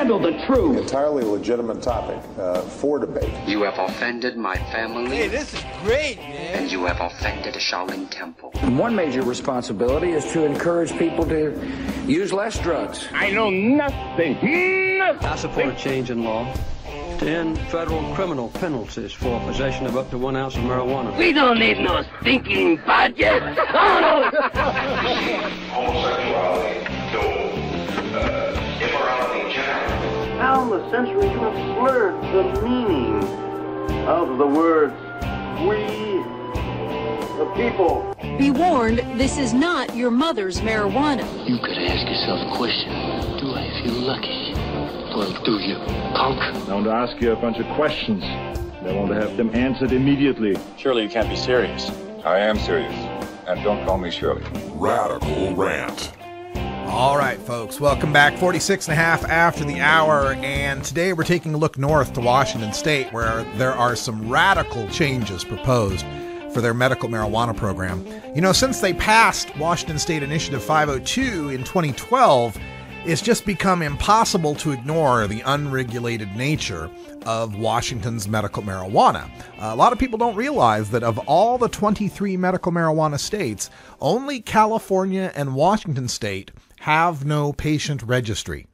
handle the truth. Entirely legitimate topic for debate. You have offended my family. Hey, this is great, man. And you have offended a Shaolin temple. One major responsibility is to encourage people to use less drugs. I know nothing. I support a change in law to end federal criminal penalties for possession of up to 1 ounce of marijuana. We don't need no stinking budget. Homosexuality, immorality generally. How in the century you have slurred the meaning of the words we the people. Be warned, this is not your mother's marijuana. You could ask yourself a question. Do I feel lucky? Well, do you, punk? I want to ask you a bunch of questions. I want to have them answered immediately. Surely you can't be serious. I am serious. And don't call me Shirley. Radical Rant. All right, folks, welcome back. 46 and a half after the hour, and today we're taking a look north to Washington State, where there are some radical changes proposed for their medical marijuana program. You know, since they passed Washington State Initiative 502 in 2012, it's just become impossible to ignore the unregulated nature of Washington's medical marijuana. A lot of people don't realize that of all the 23 medical marijuana states, only California and Washington State have no patient registry.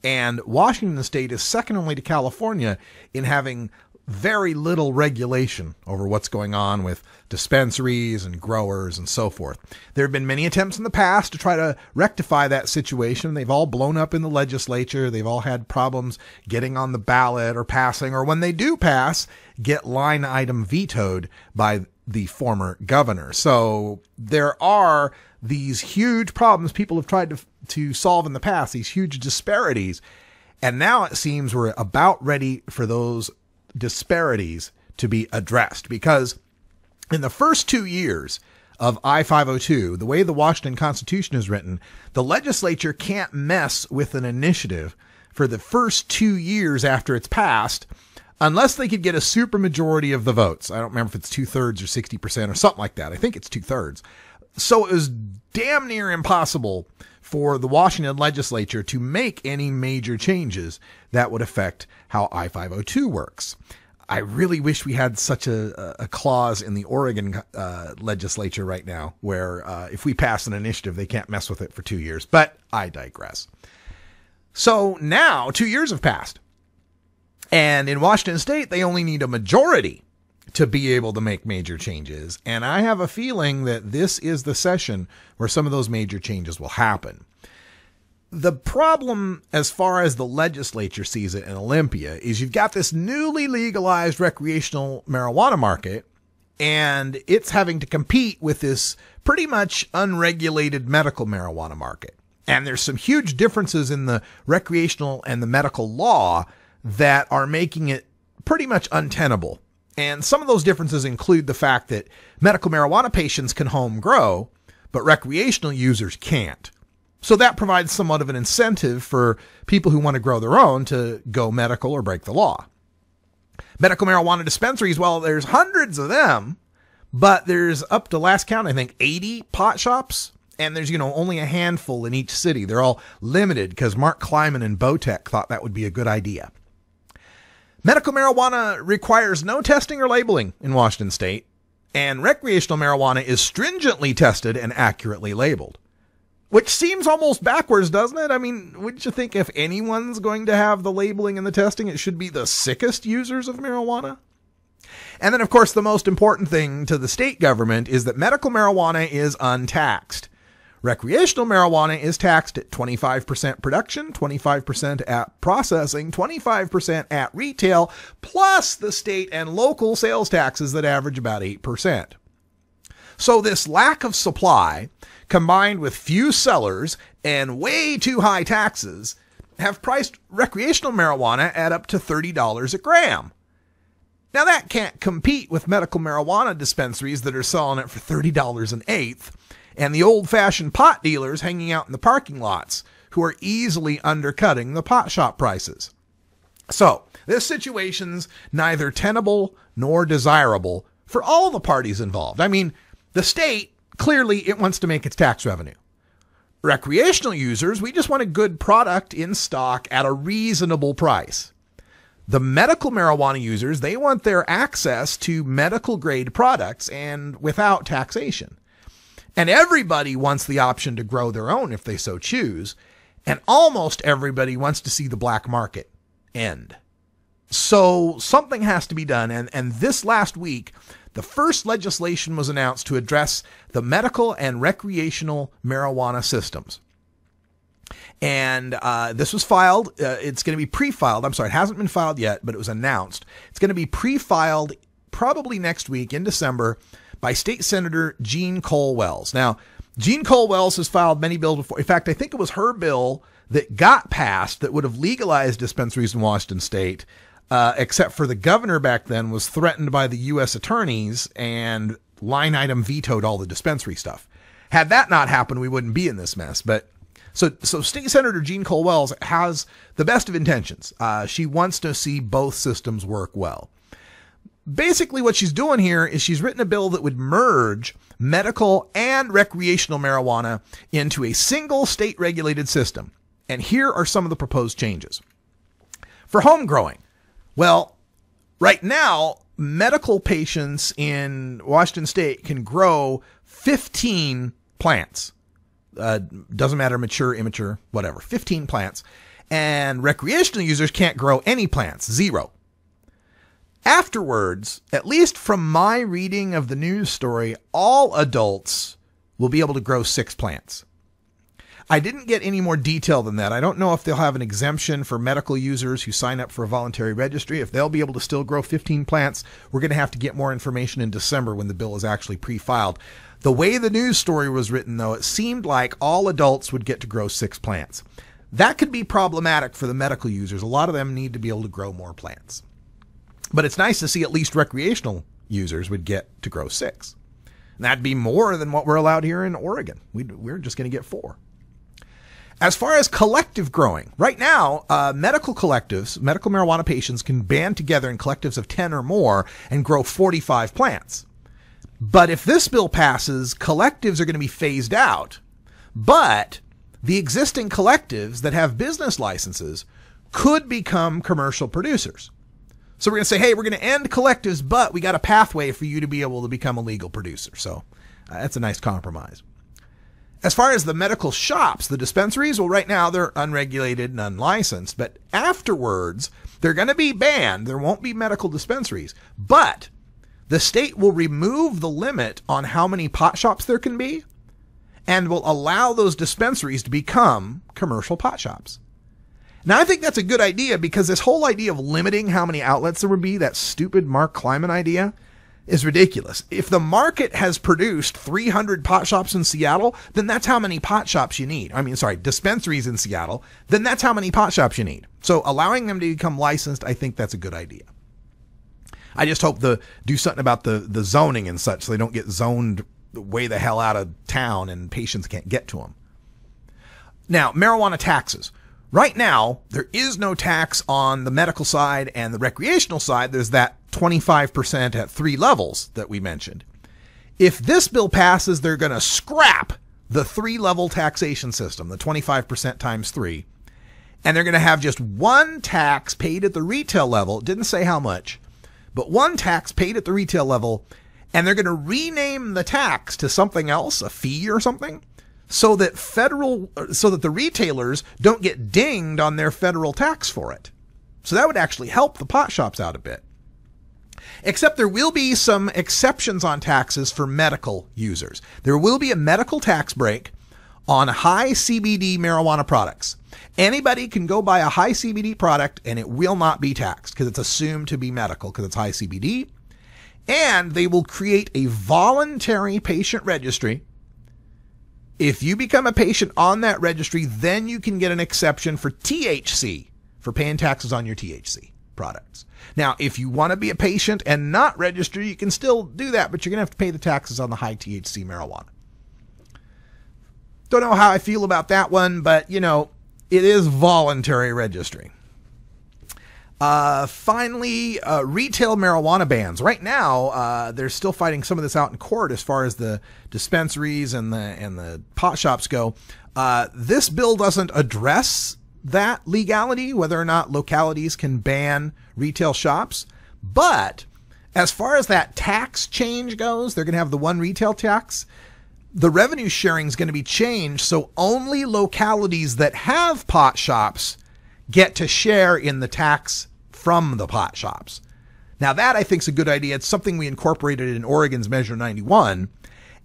And Washington State is second only to California in having very little regulation over what's going on with dispensaries and growers and so forth. There have been many attempts in the past to try to rectify that situation. They've all blown up in the legislature. They've all had problems getting on the ballot or passing, or when they do pass, get line item vetoed by the former governor. So there are these huge problems people have tried to solve in the past, these huge disparities. And now it seems we're about ready for those disparities to be addressed, because in the first 2 years of I-502, the way the Washington Constitution is written, the legislature can't mess with an initiative for the first 2 years after it's passed unless they could get a supermajority of the votes. I don't remember if it's 2/3 or 60% or something like that. I think it's 2/3. So it was damn near impossible for the Washington legislature to make any major changes that would affect how I-502 works. I really wish we had such a clause in the Oregon legislature right now where if we pass an initiative, they can't mess with it for 2 years. But I digress. So now 2 years have passed. And in Washington State, they only need a majority to be able to make major changes. And I have a feeling that this is the session where some of those major changes will happen. The problem, as far as the legislature sees it in Olympia, is you've got this newly legalized recreational marijuana market, and it's having to compete with this pretty much unregulated medical marijuana market. And there's some huge differences in the recreational and the medical law that are making it pretty much untenable. And some of those differences include the fact that medical marijuana patients can home grow, but recreational users can't. So that provides somewhat of an incentive for people who want to grow their own to go medical or break the law. Medical marijuana dispensaries, well, there's hundreds of them, but there's up to last count, I think 80 pot shops. And there's, only a handful in each city. They're all limited because Mark Kleiman and Botech thought that would be a good idea. Medical marijuana requires no testing or labeling in Washington State, and recreational marijuana is stringently tested and accurately labeled. Which seems almost backwards, doesn't it? I mean, wouldn't you think if anyone's going to have the labeling and the testing, it should be the sickest users of marijuana? And then, of course, the most important thing to the state government is that medical marijuana is untaxed. Recreational marijuana is taxed at 25% production, 25% at processing, 25% at retail, plus the state and local sales taxes that average about 8%. So this lack of supply, combined with few sellers and way too high taxes, have priced recreational marijuana at up to $30 a gram. Now that can't compete with medical marijuana dispensaries that are selling it for $30 an eighth, and the old-fashioned pot dealers hanging out in the parking lots who are easily undercutting the pot shop prices. So this situation's neither tenable nor desirable for all the parties involved. I mean, the state, clearly it wants to make its tax revenue. Recreational users, we just want a good product in stock at a reasonable price. The medical marijuana users, they want their access to medical grade products and without taxation. And everybody wants the option to grow their own if they so choose. And almost everybody wants to see the black market end. So something has to be done. And this last week, the first legislation was announced to address the medical and recreational marijuana systems. And this was filed. It's going to be pre-filed. I'm sorry, it hasn't been filed yet, but it was announced. It's going to be pre-filed probably next week in December by State Senator Jeanne Kohl-Welles. Now, Jeanne Kohl-Welles has filed many bills before. In fact, I think it was her bill that got passed that would have legalized dispensaries in Washington State, except for the governor back then was threatened by the U.S. attorneys and line item vetoed all the dispensary stuff. Had that not happened, we wouldn't be in this mess. But so State Senator Jeanne Kohl-Welles has the best of intentions. She wants to see both systems work well. Basically, what she's doing here is she's written a bill that would merge medical and recreational marijuana into a single state-regulated system. And here are some of the proposed changes. For home growing, well, right now, medical patients in Washington State can grow 15 plants. Doesn't matter, mature, immature, whatever, 15 plants. And recreational users can't grow any plants, 0. Afterwards, at least from my reading of the news story, all adults will be able to grow 6 plants. I didn't get any more detail than that. I don't know if they'll have an exemption for medical users who sign up for a voluntary registry. If they'll be able to still grow 15 plants, we're going to have to get more information in December when the bill is actually pre-filed. The way the news story was written, though, it seemed like all adults would get to grow 6 plants. That could be problematic for the medical users. A lot of them need to be able to grow more plants. But it's nice to see at least recreational users would get to grow 6. And that'd be more than what we're allowed here in Oregon. We're just going to get 4. As far as collective growing, right now, medical collectives, medical marijuana patients can band together in collectives of 10 or more and grow 45 plants. But if this bill passes, collectives are going to be phased out. But the existing collectives that have business licenses could become commercial producers. So we're going to say, hey, we're going to end collectives, but we got a pathway for you to be able to become a legal producer. So that's a nice compromise. As far as the medical shops, the dispensaries, well, right now they're unregulated and unlicensed, but afterwards they're going to be banned. There won't be medical dispensaries, but the state will remove the limit on how many pot shops there can be and will allow those dispensaries to become commercial pot shops. Now, I think that's a good idea because this whole idea of limiting how many outlets there would be, that stupid Mark Kleiman idea, is ridiculous. If the market has produced 300 pot shops in Seattle, then that's how many pot shops you need. Dispensaries in Seattle, then that's how many pot shops you need. So allowing them to become licensed, I think that's a good idea. I just hope do something about the zoning and such so they don't get zoned way the hell out of town and patients can't get to them. Now, marijuana taxes. Right now, there is no tax on the medical side and the recreational side. There's that 25% at 3 levels that we mentioned. If this bill passes, they're going to scrap the 3-level taxation system, the 25% times 3. And they're going to have just one tax paid at the retail level. It didn't say how much, but one tax paid at the retail level. And they're going to rename the tax to something else, a fee or something, so that the retailers don't get dinged on their federal tax for it. So that would actually help the pot shops out a bit. Except there will be some exceptions on taxes for medical users. There will be a medical tax break on high CBD marijuana products. Anybody can go buy a high CBD product and it will not be taxed because it's assumed to be medical because it's high CBD. And they will create a voluntary patient registry. If you become a patient on that registry, then you can get an exception for THC, for paying taxes on your THC products. Now, if you want to be a patient and not register, you can still do that, but you're going to have to pay the taxes on the high THC marijuana. Don't know how I feel about that one, but, it is voluntary registry. Finally, retail marijuana bans. Right now, they're still fighting some of this out in court as far as the dispensaries and the pot shops go. This bill doesn't address that legality, whether or not localities can ban retail shops. But as far as that tax change goes, they're going to have the one retail tax. The revenue sharing is going to be changed, so only localities that have pot shops get to share in the tax from the pot shops. Now that I think is a good idea. It's something we incorporated in Oregon's Measure 91.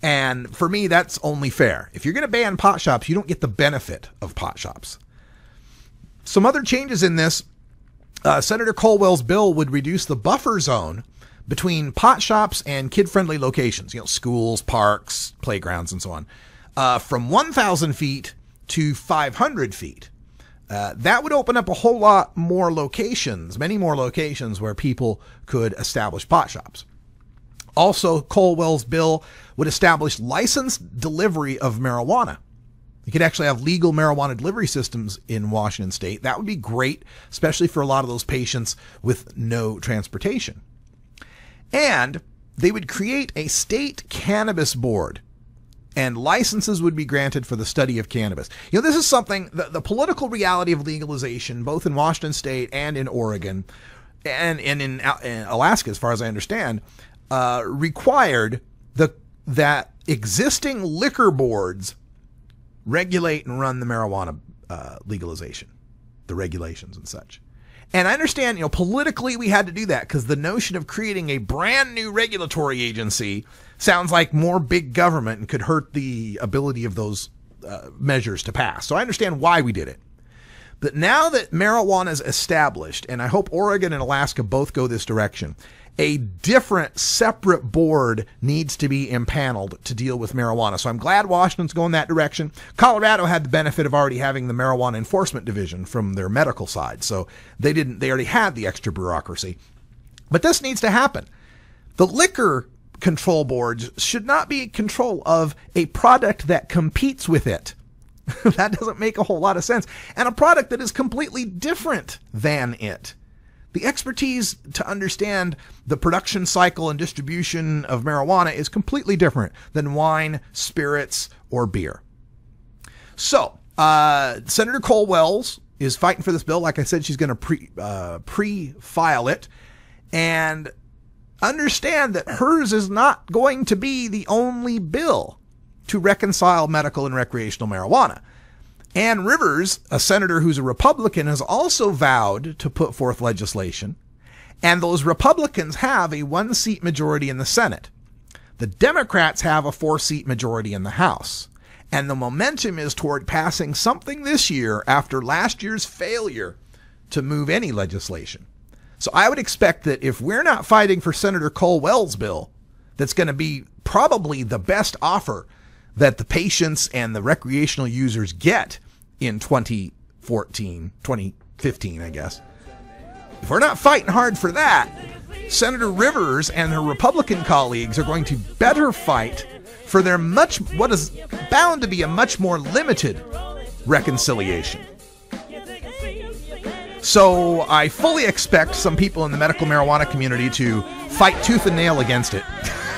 And for me, that's only fair. If you're going to ban pot shops, you don't get the benefit of pot shops. Some other changes in this, Senator Kohl-Welles' bill would reduce the buffer zone between pot shops and kid-friendly locations, schools, parks, playgrounds, and so on, from 1,000 feet to 500 feet. That would open up a whole lot more locations, many more locations where people could establish pot shops. Also, Kohl-Welles' bill would establish licensed delivery of marijuana. You could actually have legal marijuana delivery systems in Washington state. That would be great, especially for a lot of those patients with no transportation. And they would create a state cannabis board, and licenses would be granted for the study of cannabis. This is something, the political reality of legalization, both in Washington state and in Oregon and in Alaska, as far as I understand, required that existing liquor boards regulate and run the marijuana legalization, the regulations and such. And I understand, politically we had to do that because the notion of creating a brand new regulatory agency sounds like more big government and could hurt the ability of those measures to pass. So I understand why we did it. But now that marijuana is established, and I hope Oregon and Alaska both go this direction, a different, separate board needs to be impaneled to deal with marijuana. So I'm glad Washington's going that direction. Colorado had the benefit of already having the Marijuana Enforcement Division from their medical side. So they already had the extra bureaucracy. But this needs to happen. The liquor control boards should not be in control of a product that competes with it. That doesn't make a whole lot of sense. And a product that is completely different than it. The expertise to understand the production cycle and distribution of marijuana is completely different than wine, spirits, or beer. So, Senator Kohl-Welles is fighting for this bill. Like I said, she's going to pre-file it. And understand that hers is not going to be the only bill to reconcile medical and recreational marijuana. Ann Rivers, a senator who's a Republican, has also vowed to put forth legislation, and those Republicans have a 1-seat majority in the Senate. The Democrats have a 4-seat majority in the House, and the momentum is toward passing something this year after last year's failure to move any legislation. So I would expect that if we're not fighting for Senator Kohl-Welles' bill, that's going to be probably the best offer that the patients and the recreational users get in 2015, I guess. If we're not fighting hard for that, Senator Rivers and her Republican colleagues are going to better fight for their what is bound to be a much more limited reconciliation. So I fully expect some people in the medical marijuana community to fight tooth and nail against it.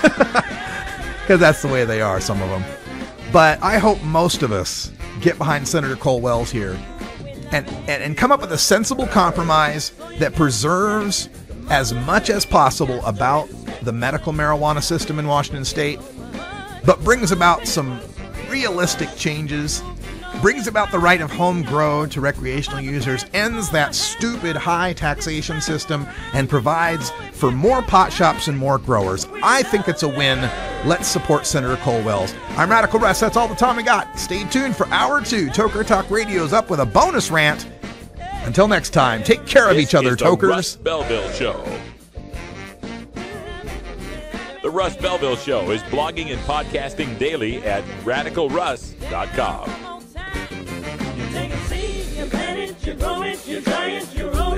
Because that's the way they are, some of them. But I hope most of us get behind Senator Kohl-Welles here and come up with a sensible compromise that preserves as much as possible about the medical marijuana system in Washington state, but brings about some realistic changes, brings about the right of home grow to recreational users, ends that stupid high taxation system, and provides for more pot shops and more growers. I think it's a win. Let's support Senator Kohl-Welles. I'm Radical Russ. That's all the time we got. Stay tuned for Hour 2. Toker Talk Radio's up with a bonus rant. Until next time, take care of each other, Tokers. The Russ Belville Show. The Russ Belville Show is blogging and podcasting daily at radicalruss.com. You take a seed, you plant it, you grow it, you dry it, you roll